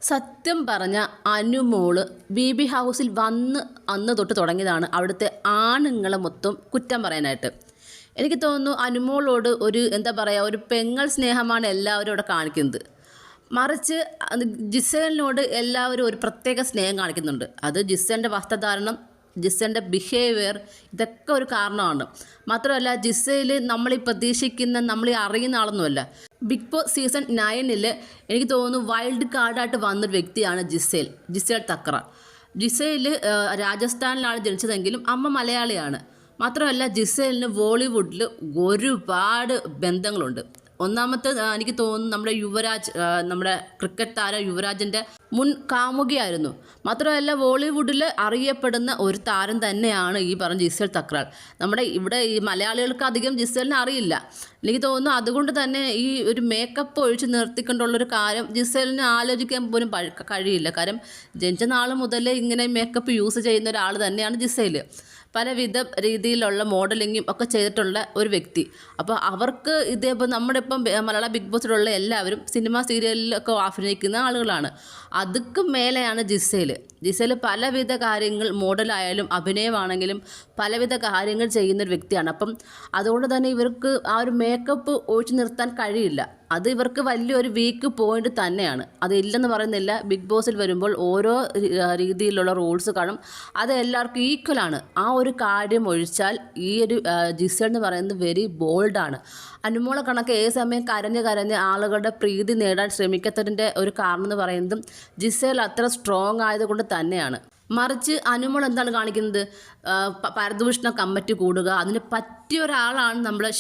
സത്യം പറഞ്ഞ അനുമോള് ബി ഹൗസിൽ വന്ന് അന്ന് തൊട്ട് തുടങ്ങിയതാണ് അവിടുത്തെ ആണുങ്ങളെ മൊത്തം കുറ്റം പറയാനായിട്ട്. എനിക്ക് തോന്നുന്നു അനുമോളോട് ഒരു എന്താ പറയുക, ഒരു പെങ്ങൾ സ്നേഹമാണ് എല്ലാവരും ഇവിടെ കാണിക്കുന്നത്. മറിച്ച് ജിസേലിനോട് എല്ലാവരും ഒരു പ്രത്യേക സ്നേഹം കാണിക്കുന്നുണ്ട്. അത് ജിസേലിൻ്റെ വസ്ത്രധാരണം, ജിസേലിൻ്റെ ബിഹേവിയർ, ഇതൊക്കെ ഒരു കാരണമാണ്. മാത്രമല്ല ജിസേൽ നമ്മൾ പ്രതീക്ഷിക്കുന്ന, നമ്മൾ അറിയുന്ന ആളൊന്നുമല്ല. ബിഗ് ബോസ് സീസൺ 9 എനിക്ക് തോന്നുന്നു വൈൽഡ് കാർഡായിട്ട് വന്നൊരു വ്യക്തിയാണ് ജിസേൽ തക്ര. ജിസേൽ രാജസ്ഥാനിലാണ് ജനിച്ചതെങ്കിലും അമ്മ മലയാളിയാണ്. മാത്രമല്ല ജിസേലിന് ബോളിവുഡിൽ ഒരുപാട് ബന്ധങ്ങളുണ്ട്. ഒന്നാമത്തെ എനിക്ക് തോന്നുന്നു നമ്മുടെ ക്രിക്കറ്റ് താരം യുവരാജിൻ്റെ മുൻ കാമുകിയായിരുന്നു. മാത്രമല്ല ബോളിവുഡിൽ അറിയപ്പെടുന്ന ഒരു താരം തന്നെയാണ് ഈ പറഞ്ഞ ജിസേൽ തക്രാൾ. നമ്മുടെ ഇവിടെ ഈ മലയാളികൾക്ക് അധികം ജിസേലിനെ അറിയില്ല. എനിക്ക് തോന്നുന്നു അതുകൊണ്ട് തന്നെ ഈ ഒരു മേക്കപ്പ് ഒഴിച്ച് നിർത്തിക്കൊണ്ടുള്ളൊരു കാര്യം ജിസേലിന് ആലോചിക്കാൻ പോലും കഴിയില്ല. കാരണം ജനിച്ച നാൾ മുതലേ ഇങ്ങനെ മേക്കപ്പ് യൂസ് ചെയ്യുന്ന ഒരാൾ തന്നെയാണ് ജിസേൽ. പലവിധ രീതിയിലുള്ള മോഡലിങ്ങും ഒക്കെ ചെയ്തിട്ടുള്ള ഒരു വ്യക്തി. അപ്പോൾ അവർക്ക് ഇതേപോലെ നമ്മുടെ ഇപ്പം മലയാള ബിഗ് ബോസിലുള്ള എല്ലാവരും സിനിമ സീരിയലിലൊക്കെ അഭിനയിക്കുന്ന ആളുകളാണ്. അതുക്കും മേലെയാണ് ജിസേൽ പലവിധ കാര്യങ്ങൾ, മോഡലായാലും അഭിനയമാണെങ്കിലും പലവിധ കാര്യങ്ങൾ ചെയ്യുന്നൊരു വ്യക്തിയാണ്. അപ്പം അതുകൊണ്ട് തന്നെ ഇവർക്ക് ആ ഒരു മേക്കപ്പ് ഒഴിച്ചു നിർത്താൻ കഴിയില്ല. അത് ഇവർക്ക് വലിയൊരു വീക്ക് പോയിന്റ് തന്നെയാണ്. അതില്ലെന്ന് പറയുന്നില്ല. ബിഗ് ബോസിൽ വരുമ്പോൾ ഓരോ രീതിയിലുള്ള റൂൾസ് കാണും. അത് എല്ലാവർക്കും ഈക്വലാണ്. ആ ഒരു കാര്യം ഒഴിച്ചാൽ ഈ ഒരു ജിസേൽ എന്ന് പറയുന്നത് വെരി ബോൾഡാണ്. അനുമോളെ കണക്ക് ഏത് സമയം കരഞ്ഞ് ആളുകളുടെ പ്രീതി നേടാൻ ശ്രമിക്കാത്തതിൻ്റെ ഒരു കാരണം എന്ന് പറയുന്നതും ജിസേൽ അത്ര സ്ട്രോങ് ആയതുകൊണ്ട് തന്നെയാണ്. മറിച്ച് അനുമോൾ എന്താണ് കാണിക്കുന്നത്? പരദൂഷണ കമ്മിറ്റി കൂടുക. അതിന് പറ്റിയ ഒരാളാണ് നമ്മുടെ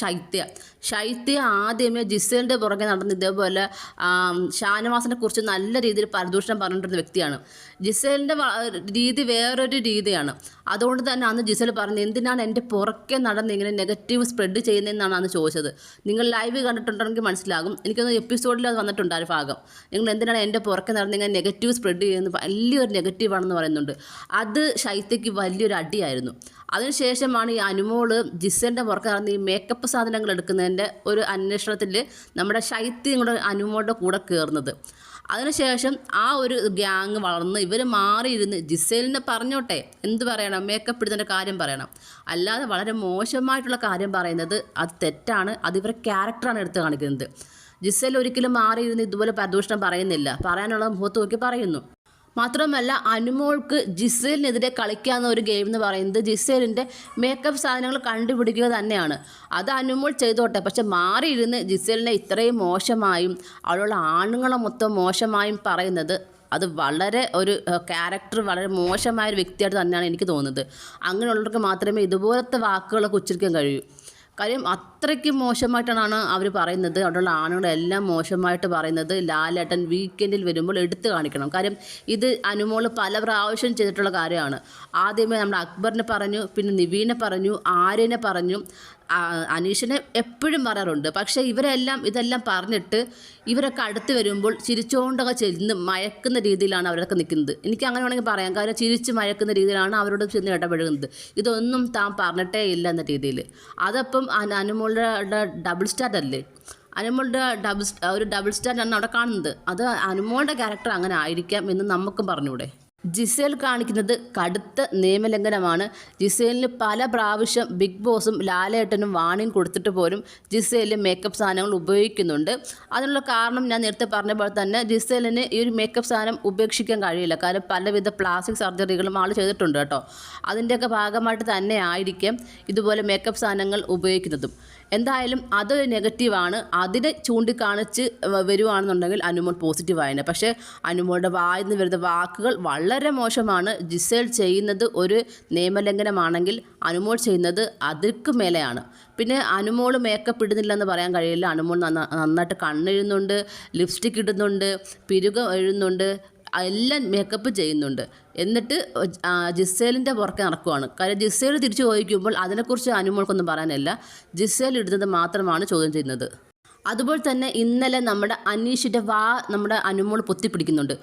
ശൈത്യ ആദ്യമേ ജിസേലിൻ്റെ പുറകെ നടന്ന് ഇതേപോലെ ഷാനവാസിനെ കുറിച്ച് നല്ല രീതിയിൽ പരദൂഷണം പറഞ്ഞിട്ടുള്ള വ്യക്തിയാണ്. ജിസേലിൻ്റെ രീതി വേറൊരു രീതിയാണ്. അതുകൊണ്ട് തന്നെ അന്ന് ജിസേൽ പറഞ്ഞു, എന്തിനാണ് എൻ്റെ പുറകെ നടന്ന് ഇങ്ങനെ നെഗറ്റീവ് സ്പ്രെഡ് ചെയ്യുന്നതെന്നാണ് അന്ന് ചോദിച്ചത്. നിങ്ങൾ ലൈവ് കണ്ടിട്ടുണ്ടെങ്കിൽ മനസ്സിലാകും. എനിക്കൊന്ന് എപ്പിസോഡിൽ അത് വന്നിട്ടുണ്ട് ആ ഭാഗം. നിങ്ങൾ എന്തിനാണ് എൻ്റെ പുറകെ നടന്ന് ഇങ്ങനെ നെഗറ്റീവ് സ്പ്രെഡ് ചെയ്യുന്നത്, വലിയൊരു നെഗറ്റീവാണെന്ന് പറയുന്നുണ്ട്. അത് ശൈത്യയ്ക്ക് വലിയൊരു അടിയായിരുന്നു. അതിനുശേഷമാണ് ഈ അനുമോള് ജിസേലിൻ്റെ പുറകെ നടന്ന് ഈ മേക്കപ്പ് സാധനങ്ങൾ എടുക്കുന്നതിൻ്റെ ഒരു അന്വേഷണത്തിൽ നമ്മുടെ ശൈത്യം കൂടെ അനുമോളുടെ കൂടെ കയറുന്നത്. അതിനുശേഷം ആ ഒരു ഗ്യാങ് വളർന്ന് ഇവർ മാറിയിരുന്ന് ജിസേലിനെ പറഞ്ഞോട്ടെ, എന്ത് പറയണം, മേക്കപ്പ് ഇടുന്നതിൻ്റെ കാര്യം പറയണം. അല്ലാതെ വളരെ മോശമായിട്ടുള്ള കാര്യം പറയുന്നത് അത് തെറ്റാണ്. അത് ഇവരുടെ ക്യാരക്ടറാണ് എടുത്ത് കാണിക്കുന്നത്. ജിസേൽ ഒരിക്കലും മാറിയിരുന്ന് ഇതുപോലെ പ്രദൂഷണം പറയുന്നില്ല. പറയാനുള്ള മുഖത്ത് നോക്കി പറയുന്നു. മാത്രമല്ല അനുമോൾക്ക് ജിസേലിനെതിരെ കളിക്കാവുന്ന ഒരു ഗെയിം എന്ന് പറയുന്നത് ജിസേലിൻ്റെ മേക്കപ്പ് സാധനങ്ങൾ കണ്ടുപിടിക്കുക തന്നെയാണ്. അത് അനുമോൾ ചെയ്തോട്ടെ. പക്ഷെ മാറിയിരുന്ന് ജിസേലിനെ ഇത്രയും മോശമായും അവളുള്ള ആണുങ്ങളെ മൊത്തം മോശമായും പറയുന്നത് അത് വളരെ ഒരു ക്യാരക്ടർ വളരെ മോശമായൊരു വ്യക്തിയായിട്ട് തന്നെയാണ് എനിക്ക് തോന്നുന്നത്. അങ്ങനെയുള്ളവർക്ക് മാത്രമേ ഇതുപോലത്തെ വാക്കുകളൊക്കെ ഉച്ചരിക്കാൻ കഴിയൂ. കാര്യം അത്രയ്ക്ക് മോശമായിട്ടാണ് അവർ പറയുന്നത്. അവിടെയുള്ള ആണുങ്ങളെല്ലാം മോശമായിട്ട് പറയുന്നത്. ലാലേട്ടൻ വീക്കെൻഡിൽ വരുമ്പോൾ എടുത്തു കാണിക്കണം. കാര്യം ഇത് അനുമോൾ പല പ്രാവശ്യം ചെയ്തിട്ടുള്ള കാര്യമാണ്. ആദ്യമേ നമ്മുടെ അക്ബറിനെ പറഞ്ഞു, പിന്നെ നിവീനെ പറഞ്ഞു, ആര്യനെ പറഞ്ഞു, അനീഷിനെ എപ്പോഴും പറയാറുണ്ട്. പക്ഷേ ഇതെല്ലാം പറഞ്ഞിട്ട് ഇവരൊക്കെ അടുത്ത് വരുമ്പോൾ ചിരിച്ചുകൊണ്ടൊക്കെ ചെന്ന് മയക്കുന്ന രീതിയിലാണ് അവരൊക്കെ നിൽക്കുന്നത്. എനിക്ക് അങ്ങനെ വേണമെങ്കിൽ പറയാം. കാര്യം ചിരിച്ച് മയക്കുന്ന രീതിയിലാണ് അവരോട് ചെന്ന് ഇടപെടുന്നത്. ഇതൊന്നും താൻ പറഞ്ഞിട്ടേ ഇല്ല എന്ന രീതിയിൽ. അതപ്പം അനുമോളുടെ ഡബിൾ സ്റ്റാർ അല്ലേ? അനുമോളുടെ ഒരു ഡബിൾ സ്റ്റാറാണ് അവിടെ കാണുന്നത്. അത് അനുമോളുടെ ക്യാരക്ടർ അങ്ങനെ ആയിരിക്കാം എന്ന് നമുക്കും പറഞ്ഞൂടെ? ജിസേൽ കാണിക്കുന്നത് കടുത്ത നിയമലംഘനമാണ്. ജിസേലിന് പല പ്രാവശ്യം ബിഗ് ബോസും ലാലേട്ടനും വാണിംഗ് കൊടുത്തിട്ട് പോലും ജിസേൽ മേക്കപ്പ് സാധനങ്ങൾ ഉപയോഗിക്കുന്നുണ്ട്. അതിനുള്ള കാരണം ഞാൻ നേരത്തെ പറഞ്ഞ പോലെ തന്നെ ജിസേലിന് ഈ ഒരു മേക്കപ്പ് സാധനം ഉപേക്ഷിക്കാൻ കഴിയില്ല. കാരണം പലവിധ പ്ലാസ്റ്റിക് സർജറികളും ആൾ ചെയ്തിട്ടുണ്ട് കേട്ടോ. അതിൻ്റെയൊക്കെ ഭാഗമായിട്ട് തന്നെ ആയിരിക്കും ഇതുപോലെ മേക്കപ്പ് സാധനങ്ങൾ ഉപയോഗിക്കുന്നതും. എന്തായാലും അതൊരു നെഗറ്റീവാണ്. അതിനെ ചൂണ്ടിക്കാണിച്ച് വരുവാണെന്നുണ്ടെങ്കിൽ അനുമോൾ പോസിറ്റീവായിരുന്നു. പക്ഷേ അനുമോളുടെ വായിൽ നിന്ന് വരുന്ന വാക്കുകൾ വളരെ മോശമാണ്. ജിസേൽ ചെയ്യുന്നത് ഒരു നിയമലംഘനമാണെങ്കിൽ അനുമോൾ ചെയ്യുന്നത് അതിർക്ക് മേലെയാണ്. പിന്നെ അനുമോൾ മേക്കപ്പ് ഇടുന്നില്ലെന്ന് പറയാൻ കഴിയില്ല. അനുമോൾ നന്നായിട്ട് കണ്ണെഴുതുന്നുണ്ട്, ലിപ്സ്റ്റിക് ഇടുന്നുണ്ട്, പിരുകം എഴുതുന്നുണ്ട്, എല്ലാം മേക്കപ്പ് ചെയ്യുന്നുണ്ട്. എന്നിട്ട് ജിസേലിൻ്റെ പുറകെ നടക്കുവാണ്. കാര്യം ജിസേൽ തിരിച്ചു ചോദിക്കുമ്പോൾ അതിനെക്കുറിച്ച് അനുമോൾക്കൊന്നും പറയാനില്ല. ജിസേൽ ഇടുന്നത് മാത്രമാണ് ചോദ്യം ചെയ്യുന്നത്. അതുപോലെ തന്നെ ഇന്നലെ നമ്മുടെ അനീഷിൻ്റെ നമ്മുടെ അനുമോൾ പൊത്തിപ്പിടിക്കുന്നുണ്ട്.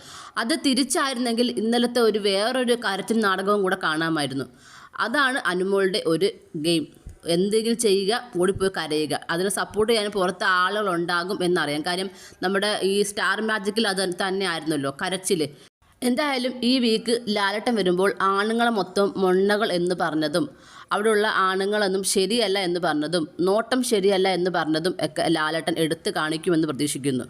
അത് തിരിച്ചായിരുന്നെങ്കിൽ ഇന്നലത്തെ വേറൊരു കരച്ചിൽ നാടകവും കൂടെ കാണാമായിരുന്നു. അതാണ് അനുമോളുടെ ഒരു ഗെയിം. എന്തെങ്കിലും ചെയ്യുക, ഓടിപ്പോയി കരയുക. അതിന് സപ്പോർട്ട് ചെയ്യാൻ പുറത്ത് ആളുകളുണ്ടാകും എന്നറിയാം. കാര്യം നമ്മുടെ ഈ സ്റ്റാർ മാജിക്കിൽ അത് തന്നെ ആയിരുന്നല്ലോ, കരച്ചിൽ. എന്തായാലും ഈ വീക്ക് ലാലേട്ടൻ വരുമ്പോൾ ആണുങ്ങളെ മൊത്തം മൊണ്ണകൾ എന്ന് പറഞ്ഞതും അവിടെയുള്ള ആണുങ്ങളൊന്നും ശരിയല്ല എന്ന് പറഞ്ഞതും നോട്ടം ശരിയല്ല എന്ന് പറഞ്ഞതും ഒക്കെ ലാലേട്ടൻ എടുത്തു കാണിക്കുമെന്ന് പ്രതീക്ഷിക്കുന്നു.